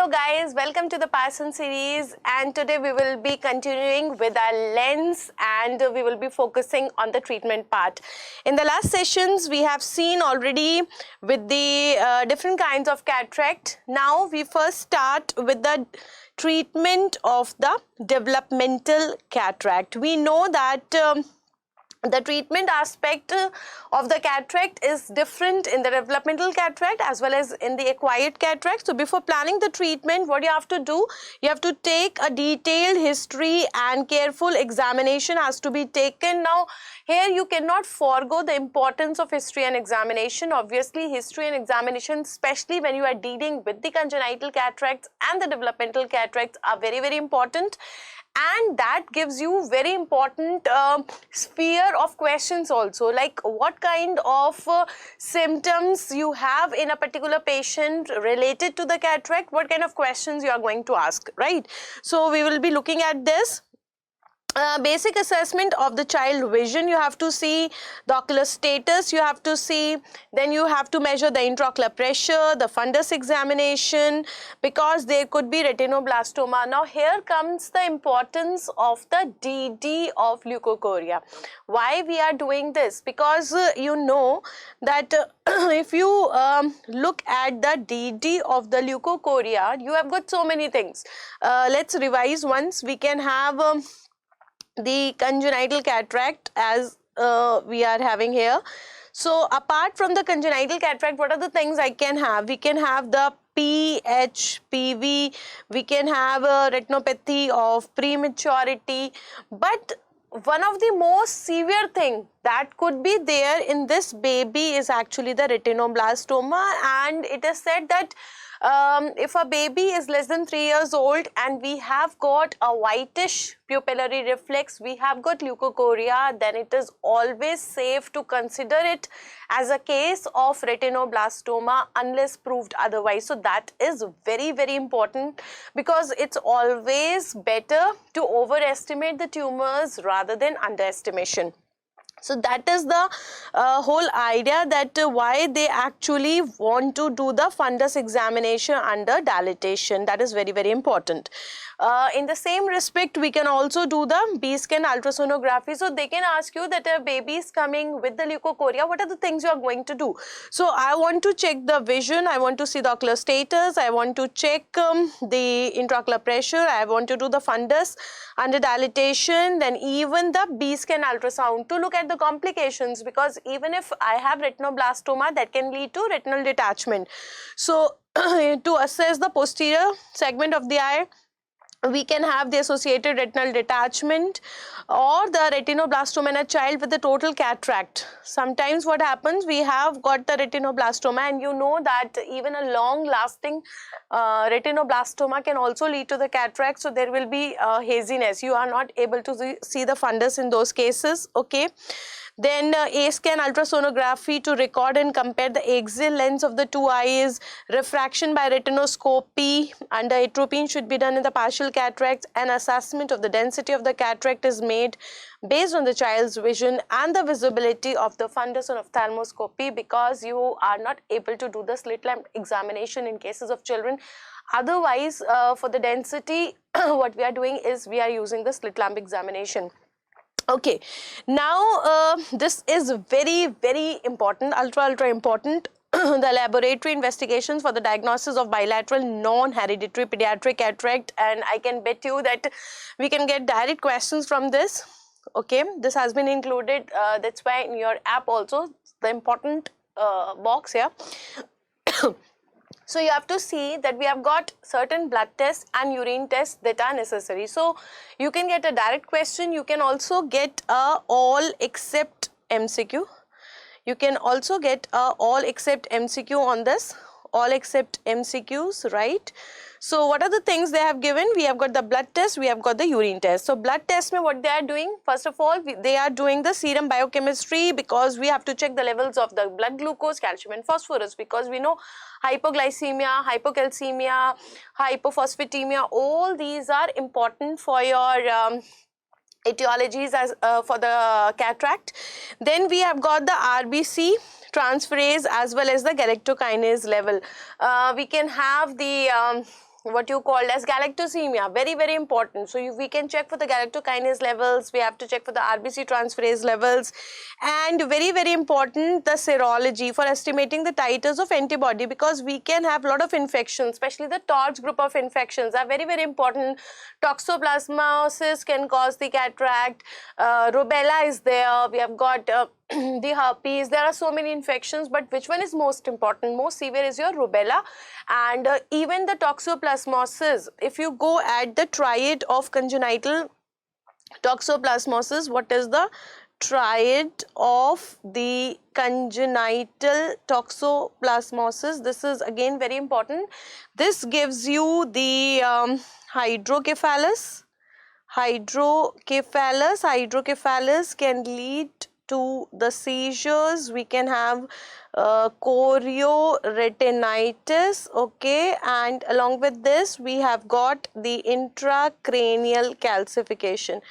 Hello guys, welcome to the Parson series, and today we will be continuing with our lens and we will be focusing on the treatment part. In the last sessions we have seen already with the different kinds of cataract. Now we first start with the treatment of the developmental cataract. We know that the treatment aspect of the cataract is different in the developmental cataract as well as in the acquired cataract. So before planning the treatment, what you have to do, you have to take a detailed history and careful examination has to be taken. Now here you cannot forego the importance of history and examination. Obviously history and examination, especially when you are dealing with the congenital cataracts and the developmental cataracts, are very, very important. And that gives you very important sphere of questions also, like what kind of symptoms you have in a particular patient related to the cataract, what kind of questions you are going to ask, right? So we will be looking at this. Basic assessment of the child vision, you have to see the ocular status, you have to see, then you have to measure the intraocular pressure, the fundus examination, because there could be retinoblastoma. Now here comes the importance of the DD of leukocoria. Why we are doing this? Because you know that if you look at the DD of the leukocoria, you have got so many things. Let's revise once. We can have the congenital cataract as we are having here. So apart from the congenital cataract, what are the things I can have? We can have the PHPV, we can have a retinopathy of prematurity, but one of the most severe thing that could be there in this baby is actually the retinoblastoma. And it is said that if a baby is less than 3 years old and we have got a whitish pupillary reflex, we have got leukocoria, then it is always safe to consider it as a case of retinoblastoma unless proved otherwise. So that is very, very important, because it's always better to overestimate the tumors rather than underestimation. So that is the whole idea, that why they actually want to do the fundus examination under dilatation. That is very, very important. In the same respect, we can also do the B-scan ultrasonography. So they can ask you that a baby is coming with the leukocoria, what are the things you are going to do? So I want to check the vision, I want to see the ocular status, I want to check the intraocular pressure, I want to do the fundus under dilatation, then even the B-scan ultrasound to look at the complications, because even if I have retinoblastoma, that can lead to retinal detachment. So to assess the posterior segment of the eye, we can have the associated retinal detachment or the retinoblastoma in a child with the total cataract. Sometimes what happens, we have got the retinoblastoma, and you know that even a long lasting retinoblastoma can also lead to the cataract. So there will be haziness, you are not able to see the fundus in those cases, okay. Then A-scan ultrasonography to record and compare the axial lengths of the two eyes, refraction by retinoscopy under atropine should be done in the partial cataract, and assessment of the density of the cataract is made based on the child's vision and the visibility of the fundus on ophthalmoscopy, because you are not able to do the slit lamp examination in cases of children. Otherwise, for the density, what we are doing is we are using the slit lamp examination. Okay, now this is very, very important, ultra important. The laboratory investigations for the diagnosis of bilateral non-hereditary pediatric cataract, and I can bet you that we can get direct questions from this. Okay, this has been included, that's why in your app also the important box here. So you have to see that we have got certain blood tests and urine tests that are necessary. So you can get a direct question, you can also get a all except MCQ. You can also get a all except MCQ on this, all except MCQs, right? So what are the things they have given? We have got the blood test, we have got the urine test. So blood test mein what they are doing, first of all they are doing the serum biochemistry, because we have to check the levels of the blood glucose, calcium and phosphorus, because we know hypoglycemia, hypocalcemia, hypophosphatemia, all these are important for your etiologies as for the cataract. Then we have got the RBC transferase as well as the galactokinase level. We can have the what you called as galactosemia, very, very important. So we can check for the galactokinase levels, we have to check for the RBC transferase levels, and very, very important, the serology for estimating the titers of antibody, because we can have a lot of infections, especially the TORCH group of infections are very, very important. Toxoplasmosis can cause the cataract, rubella is there, we have got the herpes. There are so many infections, but which one is most important, most severe is your rubella. And even the toxoplasmosis, if you go at the triad of congenital toxoplasmosis, what is the triad of the congenital toxoplasmosis? This is again very important. This gives you the hydrocephalus. Hydrocephalus can lead to the seizures. We can have chorioretinitis, okay, and along with this we have got the intracranial calcification.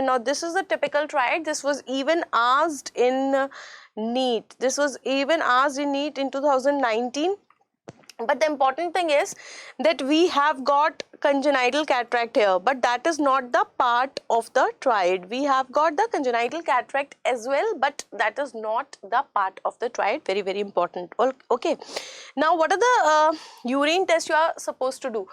Now this is a typical triad. This was even asked in NEET. In 2019. But the important thing is that we have got congenital cataract here, but that is not the part of the triad. We have got the congenital cataract as well, but that is not the part of the triad. Very, very important. Okay. Now, what are the urine tests you are supposed to do?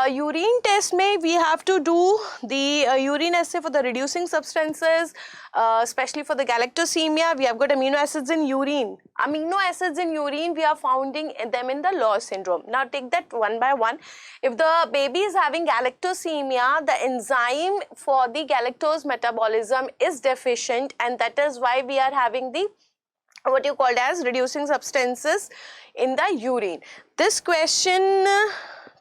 Urine test may we have to do the urine assay for the reducing substances, especially for the galactosemia. We have got amino acids in urine. Amino acids in urine, we are finding them in the Loss syndrome. Now take that one by one. If the baby is having galactosemia, the enzyme for the galactose metabolism is deficient, and that is why we are having the what you called as reducing substances in the urine. This question,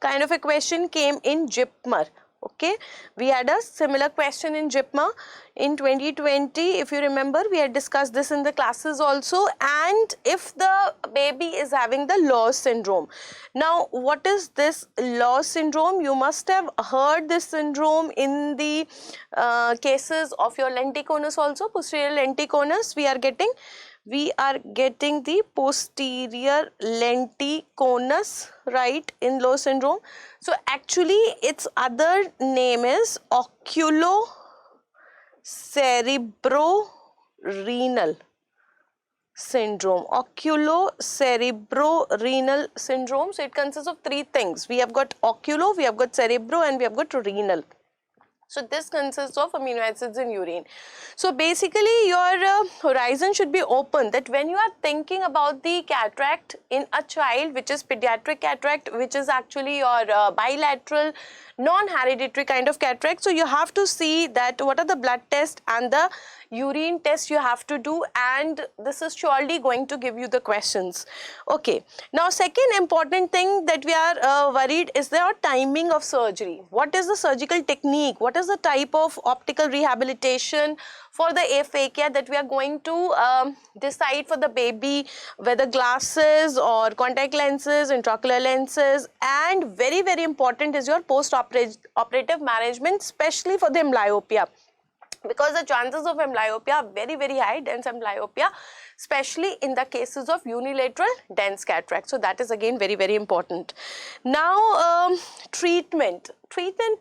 kind of a question, came in JIPMER. Okay, we had a similar question in JIPMER in 2020. If you remember, we had discussed this in the classes also. And if the baby is having the Loss syndrome. Now, what is this Loss syndrome? You must have heard this syndrome in the cases of your lenticonus also, posterior lenticonus. We are getting the posterior lenticonus, right, in Loss syndrome. So actually its other name is oculocerebrorenal syndrome. Oculocerebrorenal syndrome. So it consists of three things. We have got oculo, we have got cerebro, and we have got renal. So this consists of amino acids in urine. So basically your horizon should be open, that when you are thinking about the cataract in a child, which is pediatric cataract, which is actually your bilateral non-hereditary kind of cataract. So you have to see that what are the blood tests and the urine test you have to do, and this is surely going to give you the questions. Okay, now second important thing that we are worried is the timing of surgery. What is the surgical technique? What is the type of optical rehabilitation for the aphakia that we are going to decide for the baby, whether glasses or contact lenses, intraocular lenses, and very, very important is your post-operative management, especially for the amblyopia. Because the chances of amblyopia are very, very high, dense amblyopia, especially in the cases of unilateral dense cataract. So that is again very, very important. Now treatment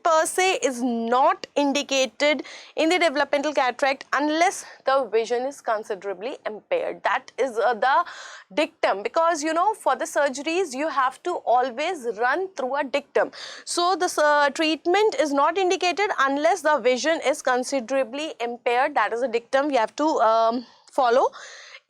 per se is not indicated in the developmental cataract unless the vision is considerably impaired. That is the dictum, because you know, for the surgeries you have to always run through a dictum. So the treatment is not indicated unless the vision is considerably impaired. That is a dictum we have to follow.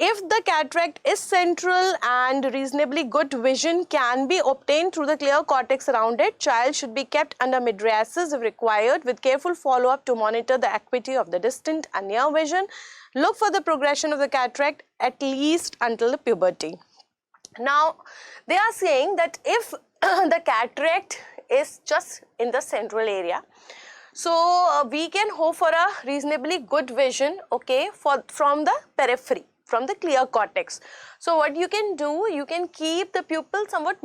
If the cataract is central and reasonably good vision can be obtained through the clear cortex around it, child should be kept under mydriasis if required, with careful follow-up to monitor the acuity of the distant and near vision. Look for the progression of the cataract at least until the puberty. Now, they are saying that if the cataract is just in the central area, so we can hope for a reasonably good vision, okay, from the periphery. from the clear cortex. So what you can do, you can keep the pupil somewhat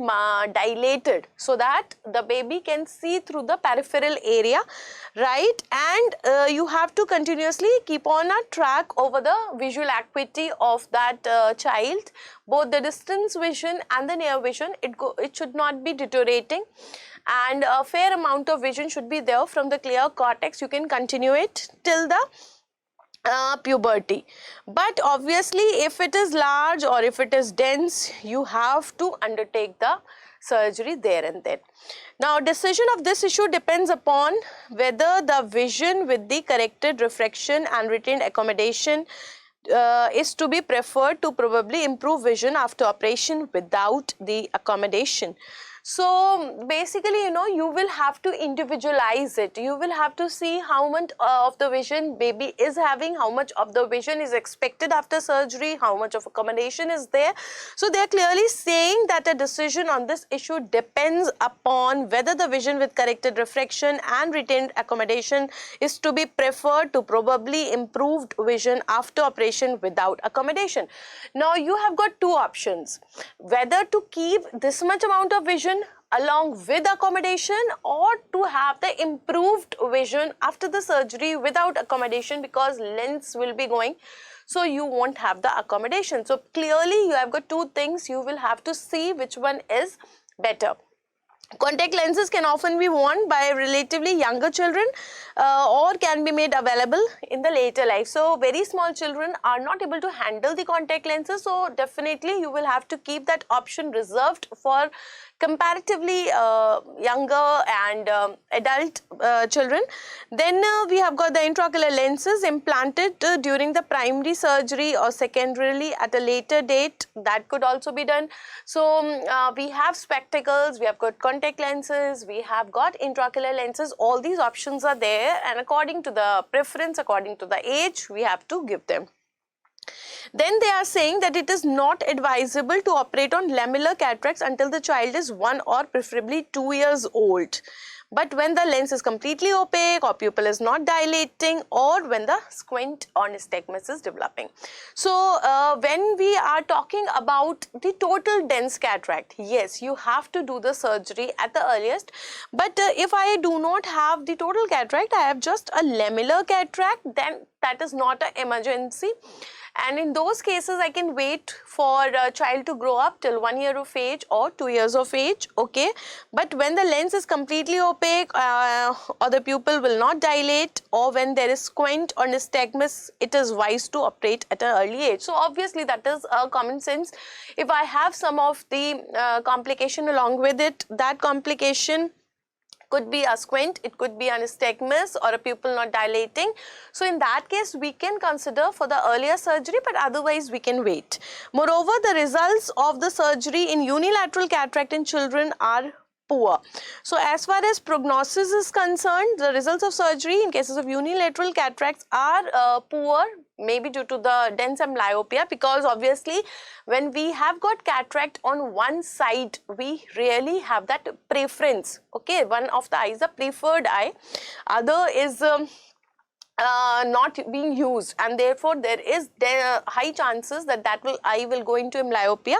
dilated so that the baby can see through the peripheral area, right? And you have to continuously keep on a track over the visual acuity of that child, both the distance vision and the near vision. It should not be deteriorating, and a fair amount of vision should be there from the clear cortex. You can continue it till the puberty. But obviously if it is large or if it is dense, you have to undertake the surgery there and then. Now decision of this issue depends upon whether the vision with the corrected refraction and retained accommodation is to be preferred to probably improve vision after operation without the accommodation. So basically, you will have to individualize it. You will have to see how much of the vision baby is having, how much of the vision is expected after surgery, how much of accommodation is there. So they are clearly saying that a decision on this issue depends upon whether the vision with corrected refraction and retained accommodation is to be preferred to probably improved vision after operation without accommodation. Now you have got two options, whether to keep this much amount of vision along with accommodation, or to have the improved vision after the surgery without accommodation, because lens will be going, so you won't have the accommodation. So clearly you have got two things, you will have to see which one is better. Contact lenses can often be worn by relatively younger children or can be made available in the later life. So very small children are not able to handle the contact lenses, so definitely you will have to keep that option reserved for comparatively younger and adult children. Then we have got the intraocular lenses implanted during the primary surgery or secondarily at a later date. That could also be done. So we have spectacles, we have got contact lenses, we have got intraocular lenses. All these options are there, and according to the preference, according to the age, we have to give them. Then they are saying that it is not advisable to operate on lamellar cataracts until the child is 1 or preferably 2 years old. But when the lens is completely opaque or pupil is not dilating, or when the squint or nystagmus is developing. So when we are talking about the total dense cataract, yes, you have to do the surgery at the earliest. But if I do not have the total cataract, I have just a lamellar cataract, then that is not an emergency. And in those cases, I can wait for a child to grow up till 1 year of age or 2 years of age, okay. But when the lens is completely opaque or the pupil will not dilate, or when there is squint or nystagmus, it is wise to operate at an early age. So obviously that is a common sense. If I have some of the complication along with it, that complication could be a squint, it could be a nystagmus or a pupil not dilating. So in that case, we can consider for the earlier surgery, but otherwise we can wait. Moreover, the results of the surgery in unilateral cataract in children are poor. So as far as prognosis is concerned, the results of surgery in cases of unilateral cataracts are poor, maybe due to the dense amblyopia, because obviously when we have got cataract on one side, we really have that preference, okay. One of the eyes, a preferred eye, other is not being used, and therefore there is high chances that eye will go into amblyopia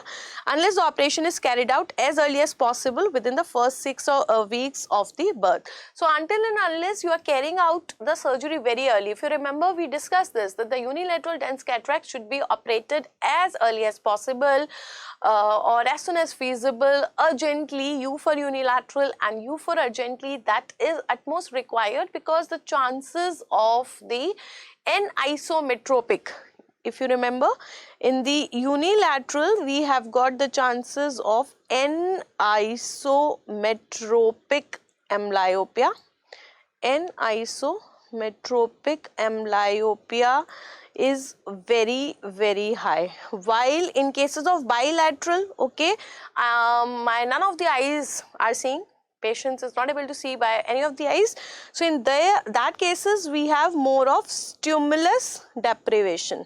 unless the operation is carried out as early as possible within the first 6 weeks of the birth. So until and unless you are carrying out the surgery very early, if you remember, we discussed this, that the unilateral dense cataract should be operated as early as possible or as soon as feasible, urgently, U for unilateral and U for urgently, that is at most required, because the chances of the N-isometropic, if you remember, in the unilateral we have got the chances of N-isometropic amblyopia. N-isometropic amblyopia is very, very high, while in cases of bilateral, okay, none of the eyes are seeing. Patient is not able to see by any of the eyes. So in that cases, we have more of stimulus deprivation.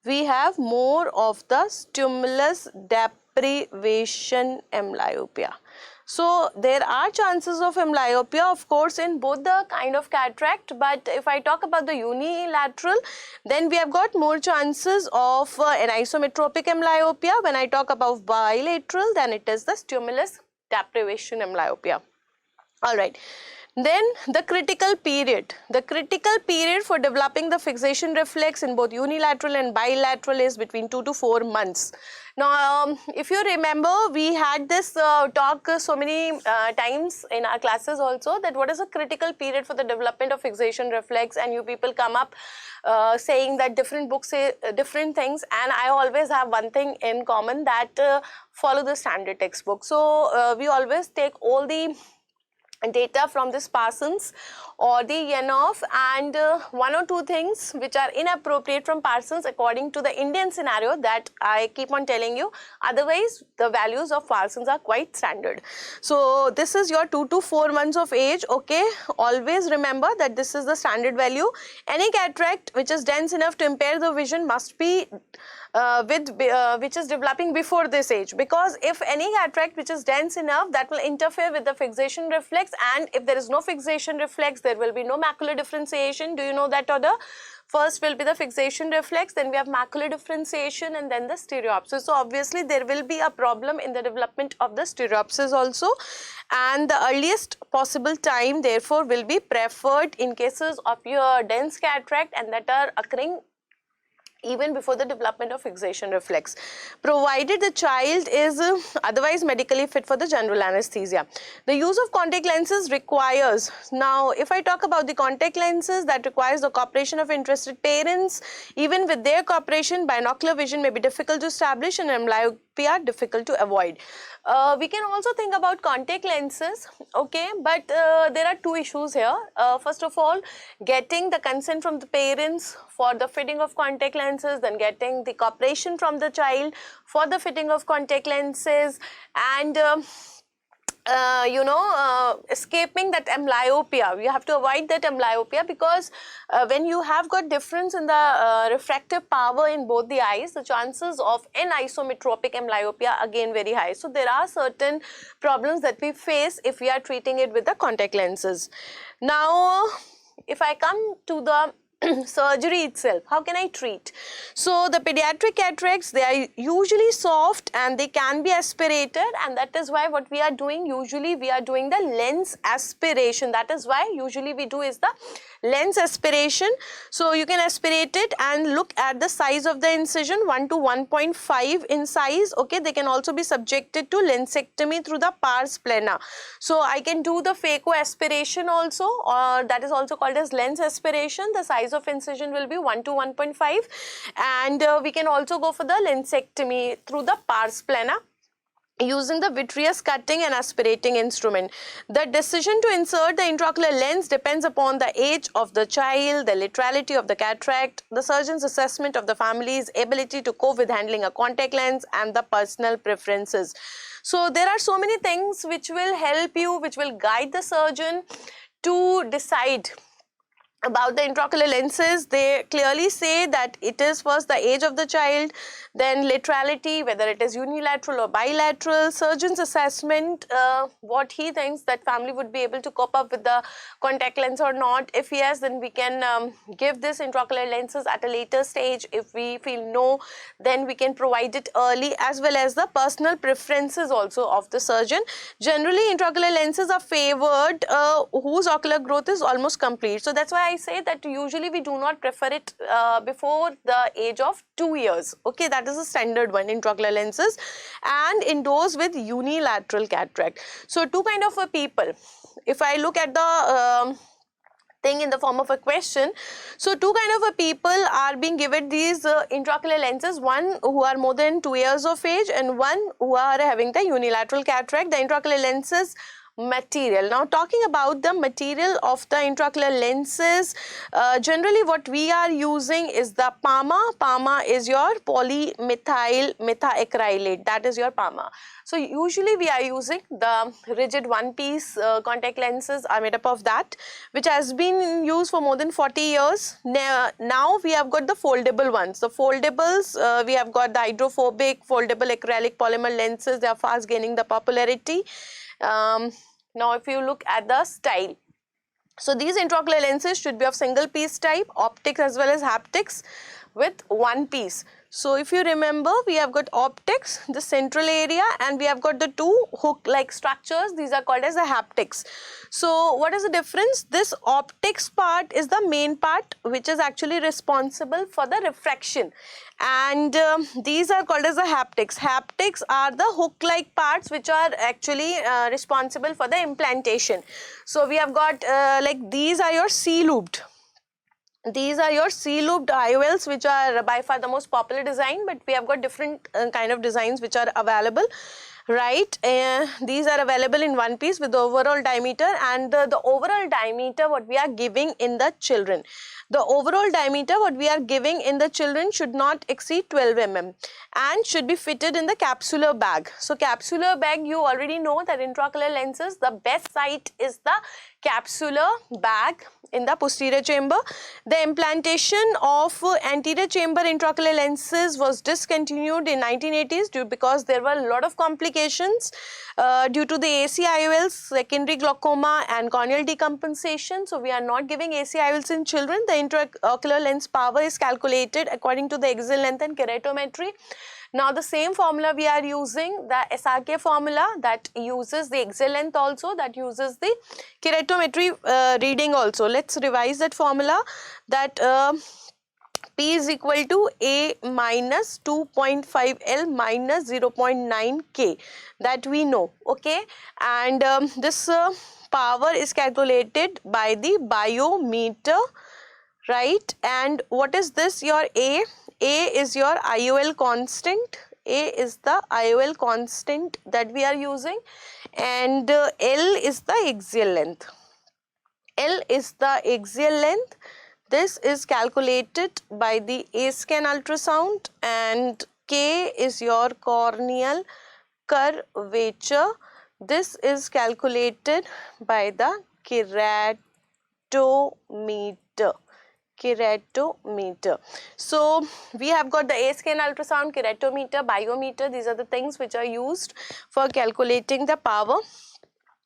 We have more of the stimulus deprivation amblyopia. So there are chances of amblyopia, of course, in both the kind of cataract, but if I talk about the unilateral, then we have got more chances of anisometropic amblyopia. When I talk about bilateral, then it is the stimulus deprivation amblyopia. All right. Then the critical period. The critical period for developing the fixation reflex in both unilateral and bilateral is between 2 to 4 months. Now, if you remember, we had this talk so many times in our classes also, that what is the critical period for the development of fixation reflex, and you people come up saying that different books say different things, and I always have one thing in common, that follow the standard textbook. So we always take all the data from this Parsons or the Yanov, and one or two things which are inappropriate from Parsons according to the Indian scenario, that I keep on telling you. Otherwise, the values of Parsons are quite standard. So this is your 2 to 4 months of age. Okay, always remember that this is the standard value. Any cataract which is dense enough to impair the vision must be which is developing before this age, because if any cataract which is dense enough, that will interfere with the fixation reflex, and if there is no fixation reflex, there will be no macular differentiation. Do you know that order? First will be the fixation reflex, then we have macular differentiation, and then the stereopsis. So obviously there will be a problem in the development of the stereopsis also, and the earliest possible time therefore will be preferred in cases of your dense cataract and that are occurring even before the development of fixation reflex, provided the child is otherwise medically fit for the general anesthesia. The use of contact lenses requires, now if I talk about the contact lenses, that requires the cooperation of interested parents. Even with their cooperation, binocular vision may be difficult to establish and amblyopia difficult to avoid. We can also think about contact lenses, okay, but there are two issues here. First of all, getting the consent from the parents for the fitting of contact lenses, then getting the cooperation from the child for the fitting of contact lenses, and escaping that amblyopia. You have to avoid that amblyopia, because when you have got difference in the refractive power in both the eyes, the chances of anisometropic amblyopia are again very high. So there are certain problems that we face if we are treating it with the contact lenses. Now, if I come to the surgery itself, how can I treat? So the pediatric cataracts, they are usually soft and they can be aspirated, and that is why what we are doing, usually we are doing the lens aspiration. That is why usually we do is the lens aspiration. So you can aspirate it and look at the size of the incision, 1 to 1.5 in size. Okay, they can also be subjected to lensectomy through the pars plana. So I can do the phaco aspiration also, or that is also called as lens aspiration. The size of incision will be 1 to 1.5, and we can also go for the lensectomy through the pars plana using the vitreous cutting and aspirating instrument. The decision to insert the intraocular lens depends upon the age of the child, the laterality of the cataract, the surgeon's assessment of the family's ability to cope with handling a contact lens, and the personal preferences. So there are so many things which will help you, which will guide the surgeon to decide about the intraocular lenses. They clearly say that it is first the age of the child, then laterality, whether it is unilateral or bilateral, surgeon's assessment, what he thinks that family would be able to cope up with the contact lens or not. If yes, then we can give this intraocular lenses at a later stage. If we feel no, then we can provide it early, as well as the personal preferences also of the surgeon. Generally, intraocular lenses are favored whose ocular growth is almost complete. So that's why I say that usually we do not prefer it before the age of 2 years. Okay, that is a standard one, intraocular lenses, and in those with unilateral cataract. So two kind of people. If I look at the thing in the form of a question, so two kind of people are being given these intraocular lenses, one who are more than 2 years of age and one who are having the unilateral cataract. The intraocular lenses material. Now talking about the material of the intraocular lenses, generally what we are using is the PAMA. PAMA is your polymethyl methaacrylate, that is your PAMA. So usually we are using the rigid one-piece contact lenses are made up of that, which has been used for more than 40 years. Now we have got the foldable ones. The foldables, we have got the hydrophobic foldable acrylic polymer lenses. They are fast gaining the popularity. Now if you look at the style, so these intraocular lenses should be of single piece type, optics as well as haptics with one piece. So if you remember, we have got optics, the central area, and we have got the two hook-like structures. These are called as the haptics. So what is the difference? This optics part is the main part which is actually responsible for the refraction, and these are called as the haptics. Haptics are the hook-like parts which are actually responsible for the implantation. So we have got like these are your C-looped. These are your C-looped IOLs, which are by far the most popular design, but we have got different kind of designs which are available, right? These are available in one piece with the overall diameter, and the overall diameter what we are giving in the children. The overall diameter what we are giving in the children should not exceed 12 mm and should be fitted in the capsular bag. So capsular bag, you already know that intraocular lenses, the best site is the capsular bag in the posterior chamber. The implantation of anterior chamber intraocular lenses was discontinued in 1980s because there were a lot of complications due to the ACIOLs, secondary glaucoma and corneal decompensation. So we are not giving ACIOLs in children. The intraocular lens power is calculated according to the axial length and keratometry. Now the same formula we are using, the SRK formula, that uses the axial length also, that uses the keratometry reading also. Let's revise that formula, that P is equal to A minus 2.5 L minus 0.9 K, that we know, okay. And this power is calculated by the biometer, right? And what is this? Your A is your IOL constant. A is the IOL constant that we are using, and L is the axial length. L is the axial length. This is calculated by the A-scan ultrasound, and K is your corneal curvature. This is calculated by the keratometer. So we have got the A-scan ultrasound, keratometer, biometer. These are the things which are used for calculating the power.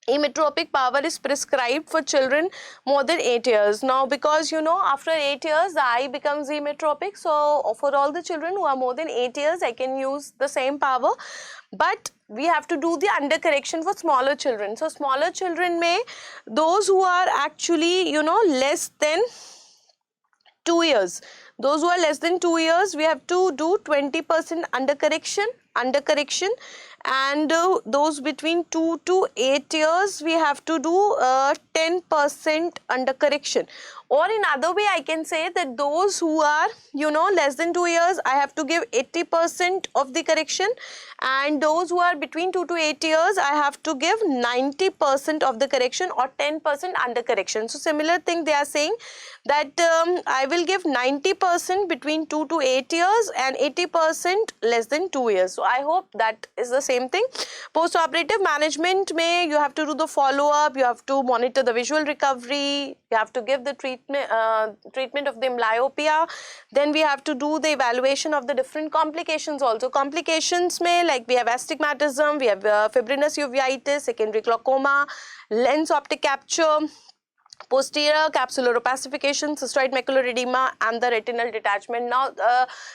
Emmetropic power is prescribed for children more than 8 years. Now because you know, after 8 years the eye becomes emmetropic, so for all the children who are more than 8 years I can use the same power, but we have to do the undercorrection for smaller children. So smaller children may, those who are actually, you know, less than 2 years, those who are less than 2 years, we have to do 20% undercorrection, and those between 2 to 8 years we have to do 10% undercorrection. Or in other way I can say that those who are, you know, less than 2 years, I have to give 80% of the correction, and those who are between 2 to 8 years, I have to give 90% of the correction or 10% undercorrection. So similar thing they are saying, that I will give 90% between 2 to 8 years and 80% less than 2 years. So I hope that is the same thing. Post-operative management may, you have to do the follow-up, you have to monitor the visual recovery, you have to give the treatment of the myopia, then we have to do the evaluation of the different complications also. Complications may, like we have astigmatism, we have fibrinous uveitis, secondary glaucoma, lens optic capture, posterior capsular opacification, cystoid macular edema, and the retinal detachment. Now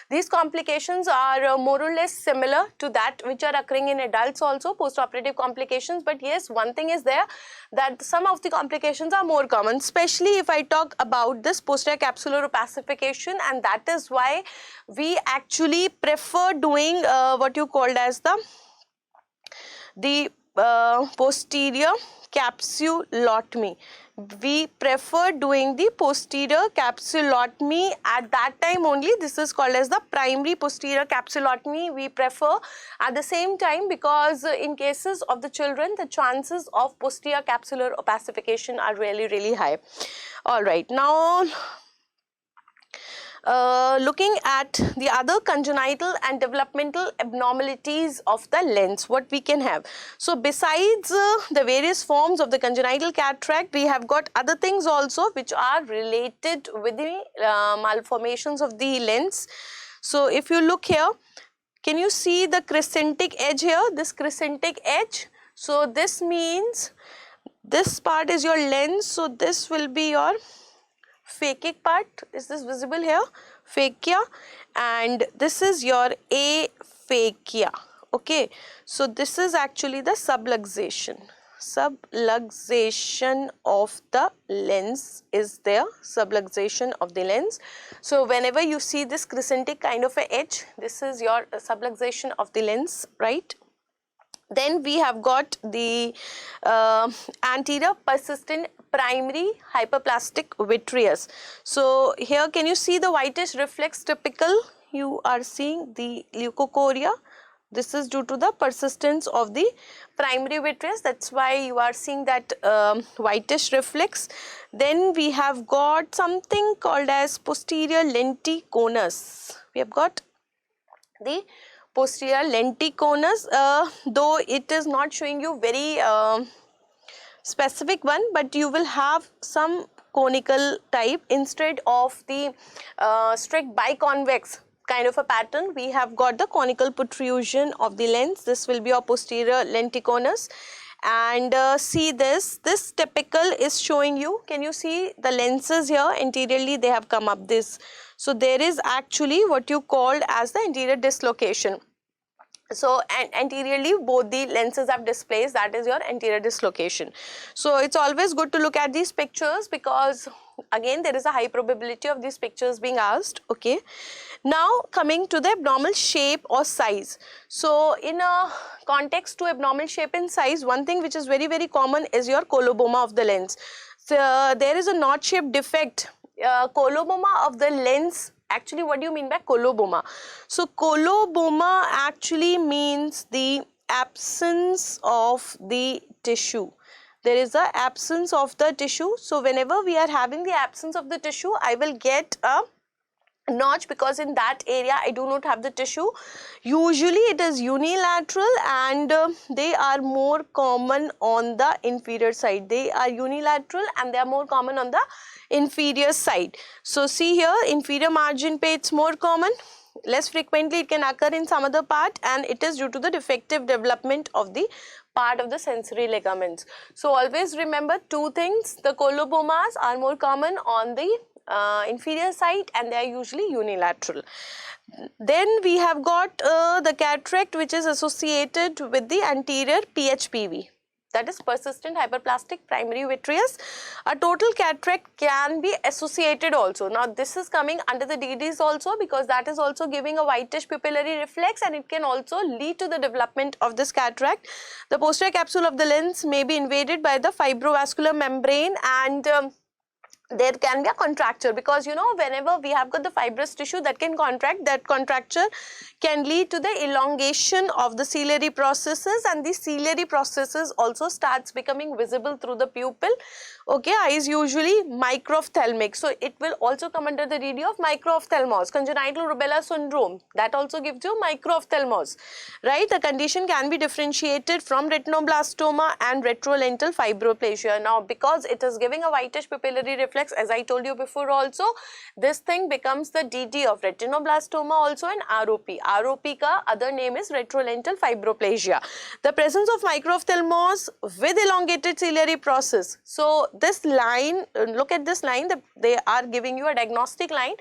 these complications are more or less similar to that which are occurring in adults also, post-operative complications, but yes, one thing is there, that some of the complications are more common, especially if I talk about this posterior capsular opacification, and that is why we actually prefer doing what you called as the posterior capsulotomy. We prefer doing the posterior capsulotomy at that time only. This is called as the primary posterior capsulotomy. We prefer at the same time, because in cases of the children, the chances of posterior capsular opacification are really high. All right, now looking at the other congenital and developmental abnormalities of the lens, what we can have. So besides the various forms of the congenital cataract, we have got other things also which are related with the malformations of the lens. So if you look here, can you see the crescentic edge here, this crescentic edge? So this means this part is your lens, so this will be your phakic part. Is this visible here? Phakia, and this is your aphakia. Okay, so this is actually the subluxation of the lens is there, subluxation of the lens. So whenever you see this crescentic kind of a edge, this is your subluxation of the lens, right? Then we have got the anterior persistent primary hyperplastic vitreous. So here can you see the whitish reflex typical? You are seeing the leukocoria. This is due to the persistence of the primary vitreous. That's why you are seeing that whitish reflex. Then we have got something called as posterior lenticonus. We have got the posterior lenticonus, though it is not showing you very specific one, but you will have some conical type instead of the strict biconvex kind of a pattern. We have got the conical protrusion of the lens. This will be your posterior lenticonus. And see this typical is showing you, can you see the lenses here anteriorly, they have come up this. So there is actually what you called as the anterior dislocation. So and anteriorly both the lenses have displaced, that is your anterior dislocation. So it's always good to look at these pictures because again there is a high probability of these pictures being asked. Okay, now coming to the abnormal shape or size. So in a context to abnormal shape and size, one thing which is very common is your coloboma of the lens. So there is a knot shaped defect, coloboma of the lens. Actually, what do you mean by coloboma? So coloboma actually means the absence of the tissue. There is a absence of the tissue. So whenever we are having the absence of the tissue, I will get a notch because in that area I do not have the tissue. Usually it is unilateral and they are more common on the inferior side. They are unilateral and they are more common on the inferior side. So see here, inferior margin pay it's more common. Less frequently it can occur in some other part, and it is due to the defective development of the part of the sensory ligaments. So always remember two things: the colobomas are more common on the inferior side and they are usually unilateral. Then we have got the cataract which is associated with the anterior PHPV, that is persistent hyperplastic primary vitreous. A total cataract can be associated also. Now this is coming under the DDs also because that is also giving a whitish pupillary reflex and it can also lead to the development of this cataract. The posterior capsule of the lens may be invaded by the fibrovascular membrane and there can be a contracture because you know whenever we have got the fibrous tissue that can contract, that contracture can lead to the elongation of the ciliary processes and the ciliary processes also starts becoming visible through the pupil. Okay, eyes usually microphthalmic, so it will also come under the DD of microphthalmos. Congenital rubella syndrome, that also gives you microphthalmos, right? The condition can be differentiated from retinoblastoma and retrolental fibroplasia. Now because it is giving a whitish pupillary reflex, as I told you before also, this thing becomes the DD of retinoblastoma also and ROP. ROP ka other name is retrolental fibroplasia. The presence of microphthalmos with elongated ciliary process. So this line, look at this line, they are giving you a diagnostic line.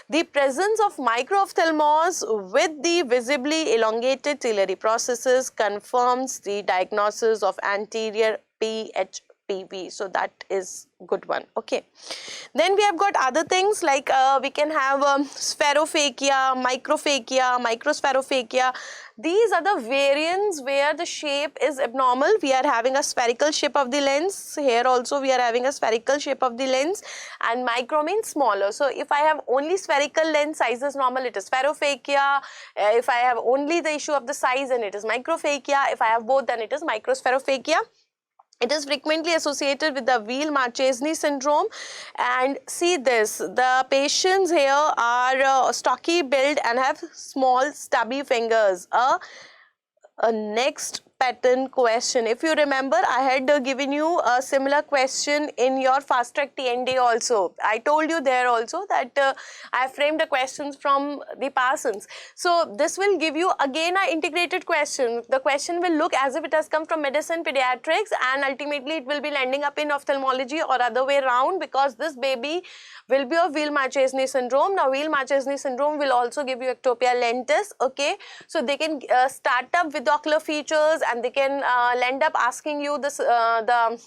The presence of microphthalmos with the visibly elongated ciliary processes confirms the diagnosis of anterior PHPV. So that is good one. Okay, then we have got other things like we can have spherophakia, microspherophakia. These are the variants where the shape is abnormal. We are having a spherical shape of the lens. Here also we are having a spherical shape of the lens, and micro means smaller. So if I have only spherical lens, size is normal, it is spherophakia. If I have only the issue of the size, then it is microphakia. If I have both, then it is microspherophakia. It is frequently associated with the Weil-Marchesani syndrome. And see this, the patients here are stocky build and have small stubby fingers. Next pattern question. If you remember, I had given you a similar question in your fast track TND also. I told you there also that I framed the questions from the Parsons. So this will give you again an integrated question. The question will look as if it has come from medicine, pediatrics, and ultimately it will be landing up in ophthalmology or other way around, because this baby will be of Weil-Marchesani syndrome. Now Weil-Marchesani syndrome will also give you ectopia lentis, okay. So they can start up with ocular features, and they can end up asking you this the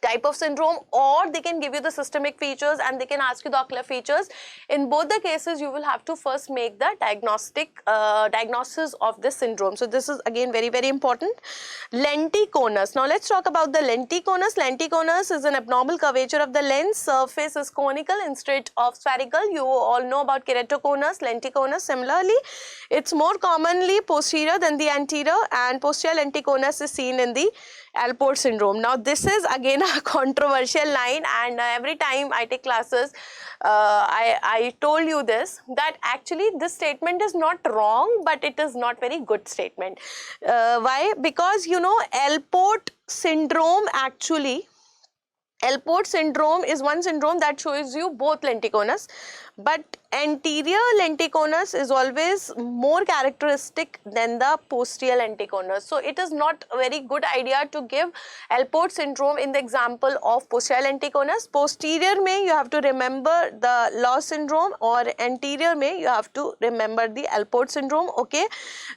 type of syndrome, or they can give you the systemic features and they can ask you the ocular features. In both the cases, you will have to first make the diagnosis of this syndrome. So this is again very, very important. Lenticonus. Now let's talk about the lenticonus. Lenticonus is an abnormal curvature of the lens. Surface is conical instead of spherical. You all know about keratoconus. Lenticonus similarly, it's more commonly posterior than the anterior, and posterior lenticonus is seen in the Alport syndrome. Now this is again a controversial line, and every time I take classes I told you this, that actually this statement is not wrong, but it is not very good statement. Why? Because you know, Alport syndrome is one syndrome that shows you both lenticonus, but anterior lenticonus is always more characteristic than the posterior lenticonus. So it is not a very good idea to give Alport syndrome in the example of posterior lenticonus. Posterior may you have to remember the Law syndrome, or anterior may you have to remember the Alport syndrome, okay.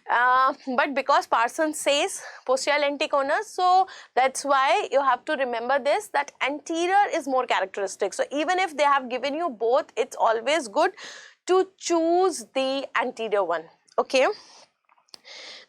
But because Parsons says posterior lenticonus, so that's why you have to remember this, that anterior is more characteristic. So even if they have given you both, it's always good to choose the anterior one, okay.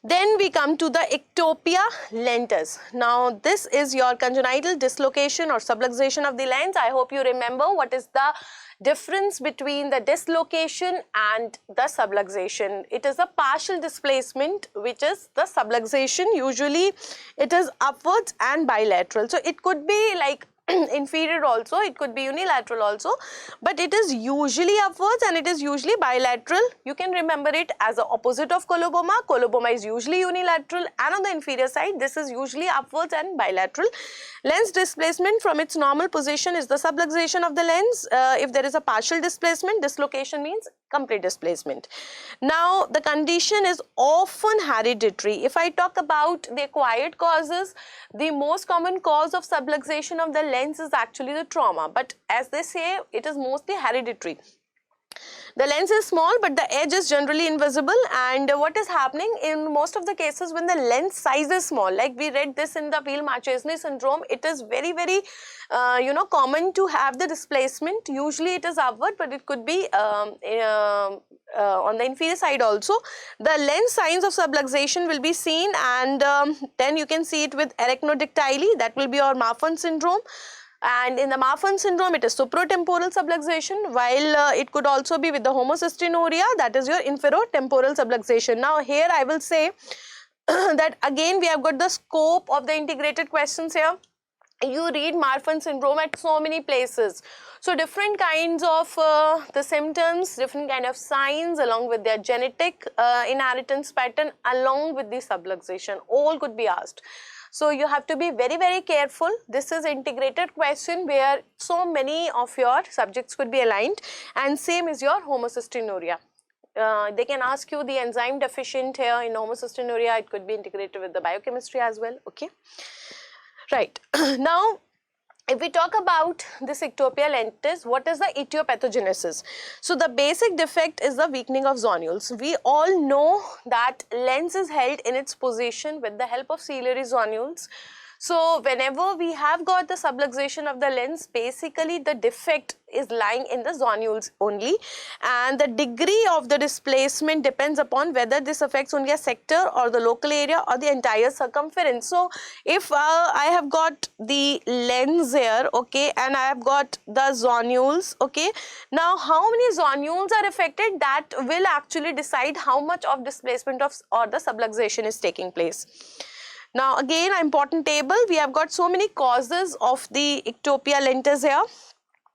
Then we come to the ectopia lentis. Now this is your congenital dislocation or subluxation of the lens. I hope you remember what is the difference between the dislocation and the subluxation. It is a partial displacement, which is the subluxation. Usually it is upwards and bilateral. So it could be like inferior also, it could be unilateral also, but it is usually upwards and it is usually bilateral. You can remember it as the opposite of coloboma. Coloboma is usually unilateral, and on the inferior side this is usually upwards and bilateral. Lens displacement from its normal position is the subluxation of the lens. If there is a partial displacement, dislocation means complete displacement. Now the condition is often hereditary. If I talk about the acquired causes, the most common cause of subluxation of the lens is actually the trauma, but as they say, it is mostly hereditary. The lens is small, but the edge is generally invisible, and what is happening in most of the cases when the lens size is small, like we read this in the Weil-Marchesani syndrome, it is very, very common to have the displacement. Usually it is upward, but it could be on the inferior side also. The lens signs of subluxation will be seen, and then you can see it with arachnodactyly, that will be your Marfan syndrome. And in the Marfan syndrome, it is supratemporal subluxation, while it could also be with the homocystinuria, that is your inferotemporal subluxation. Now here I will say that again we have got the scope of the integrated questions here. You read Marfan syndrome at so many places. So different kinds of the symptoms, different kind of signs along with their genetic inheritance pattern along with the subluxation, all could be asked. So you have to be very, very careful. This is integrated question where so many of your subjects could be aligned, and same is your homocystinuria. They can ask you the enzyme deficient here in homocystinuria. It could be integrated with the biochemistry as well, okay. Right. Now, if we talk about this ectopia lentis, what is the etiopathogenesis? So the basic defect is the weakening of zonules. We all know that lens is held in its position with the help of ciliary zonules. So whenever we have got the subluxation of the lens, basically the defect is lying in the zonules only, and the degree of the displacement depends upon whether this affects only a sector or the local area or the entire circumference. So if I have got the lens here, okay, and I have got the zonules, okay, now how many zonules are affected, that will actually decide how much of displacement of or the subluxation is taking place. Now again, an important table, we have got so many causes of the ectopia lentis here.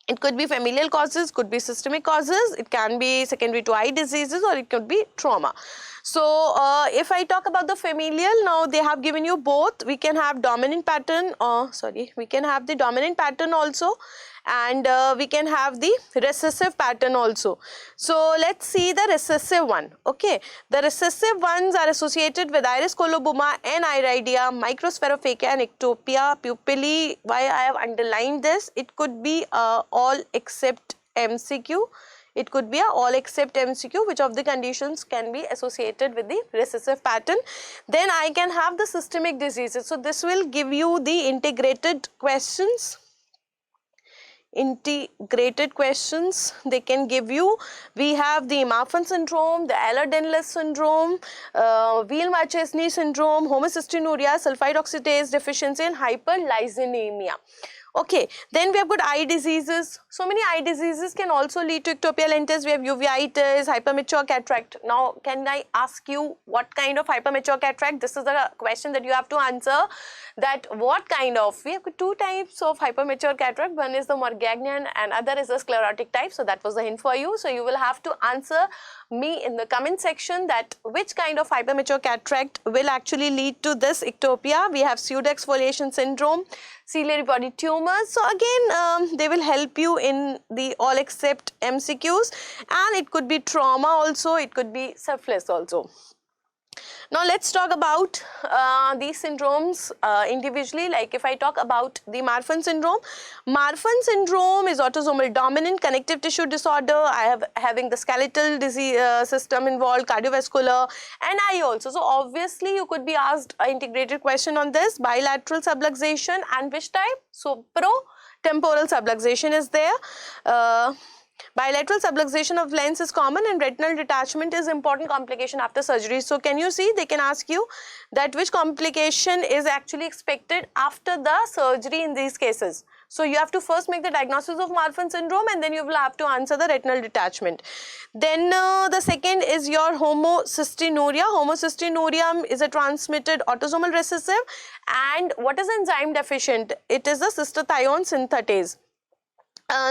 It could be familial causes, could be systemic causes, it can be secondary to eye diseases, or it could be trauma. So if I talk about the familial, now they have given you both. We can have dominant pattern, we can have the dominant pattern also, and we can have the recessive pattern also. So let's see the recessive one. Okay, the recessive ones are associated with iris coloboma, aniridia, microspherophakia and ectopia pupillae. Why I have underlined this? It could be all except MCQ. It could be a all except MCQ, which of the conditions can be associated with the recessive pattern. Then I can have the systemic diseases. So this will give you the integrated questions. Integrated questions they can give you. We have the Marfan syndrome, the Ehlers-Danlos syndrome, Weil-Marchesani syndrome, homocystinuria, sulfide oxidase deficiency and hyperlysinemia. Okay, then we have got eye diseases. So many eye diseases can also lead to ectopia lentis. We have uveitis, hypermature cataract. Now, can I ask you what kind of hypermature cataract? This is a question that you have to answer. That what kind of? We have two types of hypermature cataract. One is the Morgagnian and other is the sclerotic type. So that was the hint for you. So you will have to answer me in the comment section that which kind of hypermature cataract will actually lead to this ectopia. We have pseudoexfoliation syndrome, ciliary body tumors. So again, they will help you in the all except MCQs, and it could be trauma also, it could be syphilis also. Now let's talk about these syndromes individually. Like if I talk about the Marfan syndrome is autosomal dominant connective tissue disorder. I have having the skeletal disease system involved, cardiovascular and eye also. So obviously you could be asked an integrated question on this. Bilateral subluxation and which type? So temporal subluxation is there. Bilateral subluxation of lens is common and retinal detachment is important complication after surgery. So can you see, they can ask you that which complication is actually expected after the surgery in these cases. So you have to first make the diagnosis of Marfan syndrome and then you will have to answer the retinal detachment. Then the second is your homocystinuria. Homocystinuria is a transmitted autosomal recessive, and what is enzyme deficient? It is the cystathione synthetase.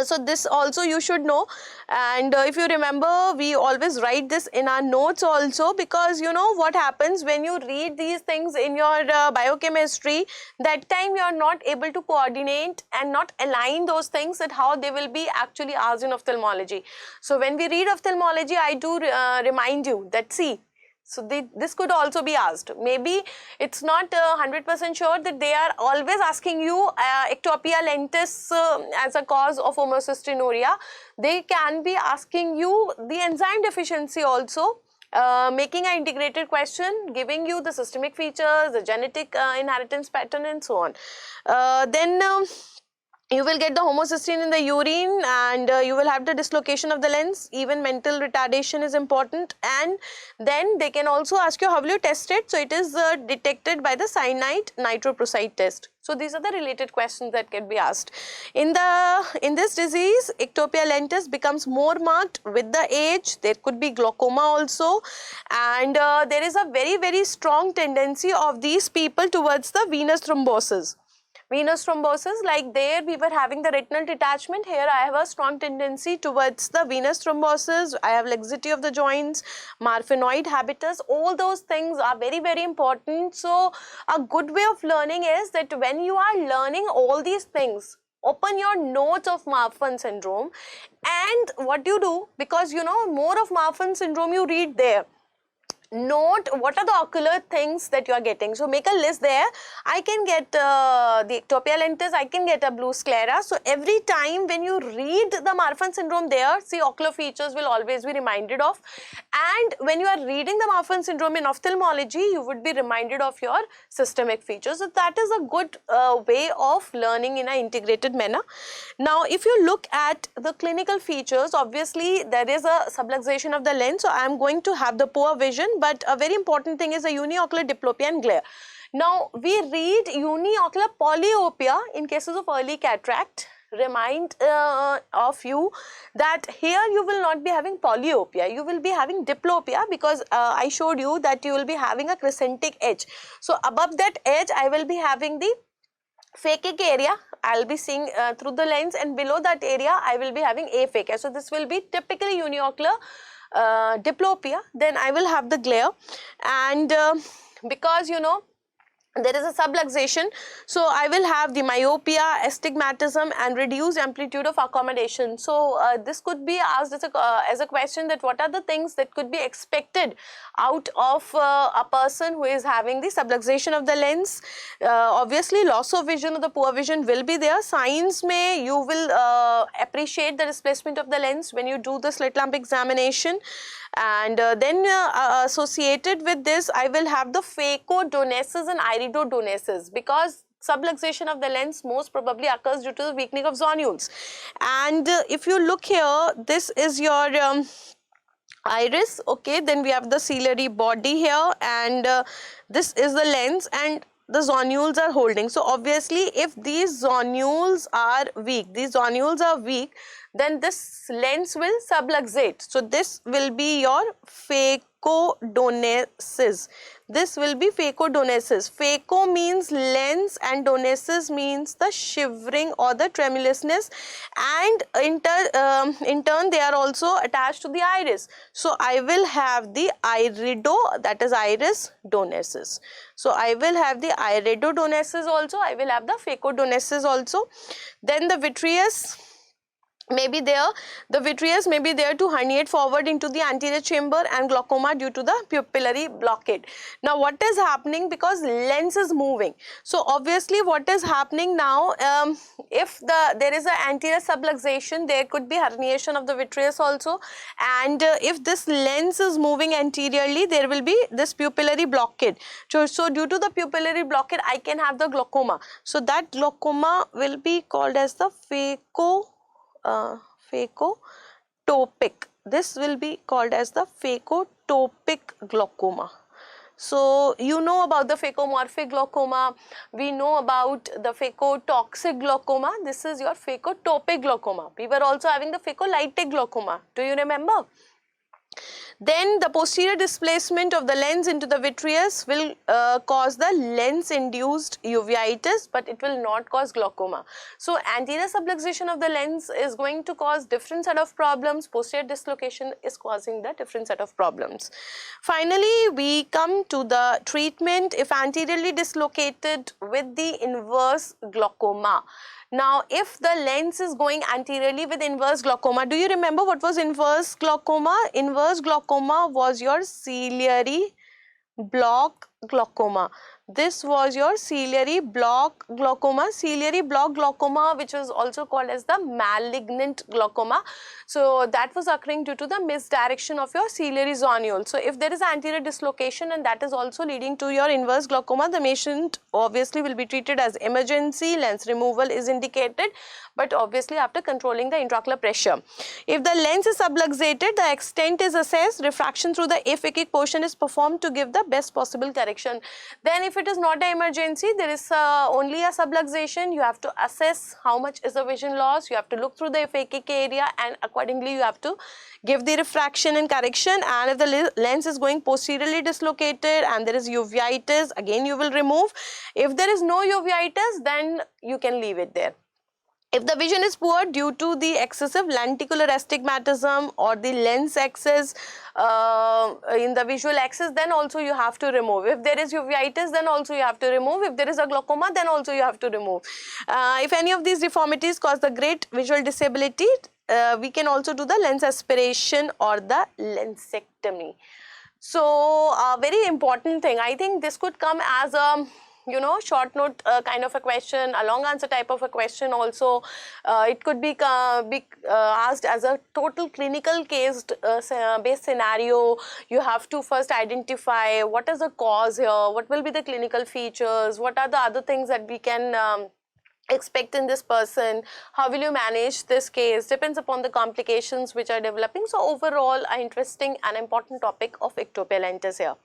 So this also you should know, and if you remember, we always write this in our notes also, because you know what happens when you read these things in your biochemistry, that time you are not able to coordinate and not align those things that how they will be actually asked in ophthalmology. So when we read ophthalmology, I do remind you that see, so this could also be asked. Maybe it's not 100% sure that they are always asking you ectopia lentis as a cause of homocystinuria. They can be asking you the enzyme deficiency also. Making an integrated question, giving you the systemic features, the genetic inheritance pattern and so on. Then you will get the homocysteine in the urine, and you will have the dislocation of the lens. Even mental retardation is important, and then they can also ask you how will you test it. So it is detected by the cyanide nitroprusside test. So these are the related questions that can be asked. In this disease, ectopia lentis becomes more marked with the age. There could be glaucoma also, and there is a very strong tendency of these people towards the venous thrombosis. Venous thrombosis, like there we were having the retinal detachment, here I have a strong tendency towards the venous thrombosis. I have laxity of the joints, Marfanoid habitus. All those things are very important. So a good way of learning is that when you are learning all these things, open your notes of Marfan syndrome, and what you do, because you know more of Marfan syndrome you read there, note what are the ocular things that you are getting. So make a list there. I can get the ectopia lentis, I can get a blue sclera. So every time when you read the Marfan syndrome there, see, ocular features will always be reminded of. And when you are reading the Marfan syndrome in ophthalmology, you would be reminded of your systemic features. So that is a good way of learning in an integrated manner. Now if you look at the clinical features, obviously there is a subluxation of the lens. So I am going to have the poor vision, but a very important thing is the uniocular diplopia and glare. Now we read uniocular polyopia in cases of early cataract. Remind of you that here you will not be having polyopia, you will be having diplopia, because I showed you that you will be having a crescentic edge. So above that edge I will be having the phakic area I'll be seeing through the lens, and below that area I will be having aphakia. So this will be typically uniocular diplopia. Then I will have the glare, and because you know there is a subluxation, so I will have the myopia, astigmatism and reduced amplitude of accommodation. So this could be asked as a question, that what are the things that could be expected out of a person who is having the subluxation of the lens. Obviously loss of vision or the poor vision will be there. Signs may, you will appreciate the displacement of the lens when you do the slit lamp examination. And then associated with this I will have the phacodonesis and iridodonesis, because subluxation of the lens most probably occurs due to the weakening of zonules. And if you look here, this is your iris, okay. Then we have the ciliary body here, and this is the lens, and the zonules are holding. So obviously if these zonules are weak, then this lens will subluxate. So this will be your phacodonesis. This will be phacodonesis. Phaco means lens and donesis means the shivering or the tremulousness, and in turn they are also attached to the iris. So I will have the irido, that is iris donesis. So I will have the iridodonesis also, I will have the phacodonesis also. Then the vitreous may be there, the vitreous may be there to herniate forward into the anterior chamber, and glaucoma due to the pupillary blockade. Now what is happening, because lens is moving, so obviously what is happening now, if there is an anterior subluxation, there could be herniation of the vitreous also, and if this lens is moving anteriorly, there will be this pupillary blockade. So due to the pupillary blockade I can have the glaucoma. So that glaucoma will be called as the phacotopic. This will be called as the phacotopic glaucoma. So you know about the phacomorphic glaucoma, we know about the phacotoxic glaucoma. This is your phacotopic glaucoma. We were also having the phacolytic glaucoma. Do you remember? Then the posterior displacement of the lens into the vitreous will cause the lens induced uveitis, but it will not cause glaucoma. So anterior subluxation of the lens is going to cause different set of problems, posterior dislocation is causing the different set of problems. Finally we come to the treatment if anteriorly dislocated with the inverse glaucoma. Now if the lens is going anteriorly with inverse glaucoma, do you remember what was inverse glaucoma? Inverse glaucoma was your ciliary block glaucoma. This was your ciliary block glaucoma, which was also called as the malignant glaucoma. So that was occurring due to the misdirection of your ciliary zonule. So if there is anterior dislocation and that is also leading to your inverse glaucoma, the patient obviously will be treated as emergency. Lens removal is indicated, but obviously after controlling the intraocular pressure. If the lens is subluxated, the extent is assessed, refraction through the aphakic portion is performed to give the best possible correction. Then if it is not an emergency, there is only a subluxation, you have to assess how much is the vision loss, you have to look through the aphakic area, and accordingly you have to give the refraction and correction. And if the lens is going posteriorly dislocated and there is uveitis, again you will remove. If there is no uveitis, then you can leave it there. If the vision is poor due to the excessive lenticular astigmatism or the lens excess in the visual axis, then also you have to remove. If there is uveitis, then also you have to remove. If there is a glaucoma, then also you have to remove. If any of these deformities cause the great visual disability, we can also do the lens aspiration or the lensectomy. So a very important thing, I think this could come as a short note kind of a question, a long answer type of a question also. It could be asked as a total clinical case based scenario. You have to first identify what is the cause here, what will be the clinical features, what are the other things that we can expect in this person, how will you manage this case, depends upon the complications which are developing. So overall an interesting and important topic of ectopia lentis here.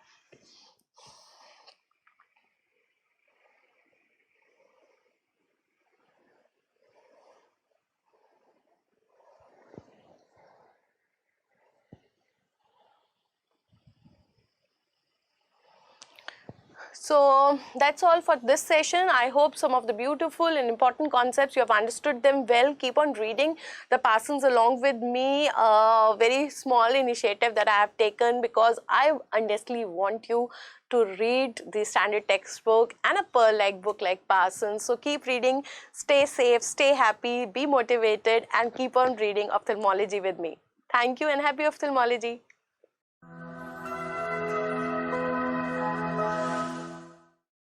So that's all for this session. I hope some of the beautiful and important concepts you have understood them well. Keep on reading the Parsons along with me, a very small initiative that I have taken because I honestly want you to read the standard textbook and a pearl-like book like Parsons. So keep reading, stay safe, stay happy, be motivated, and keep on reading ophthalmology with me. Thank you and happy ophthalmology.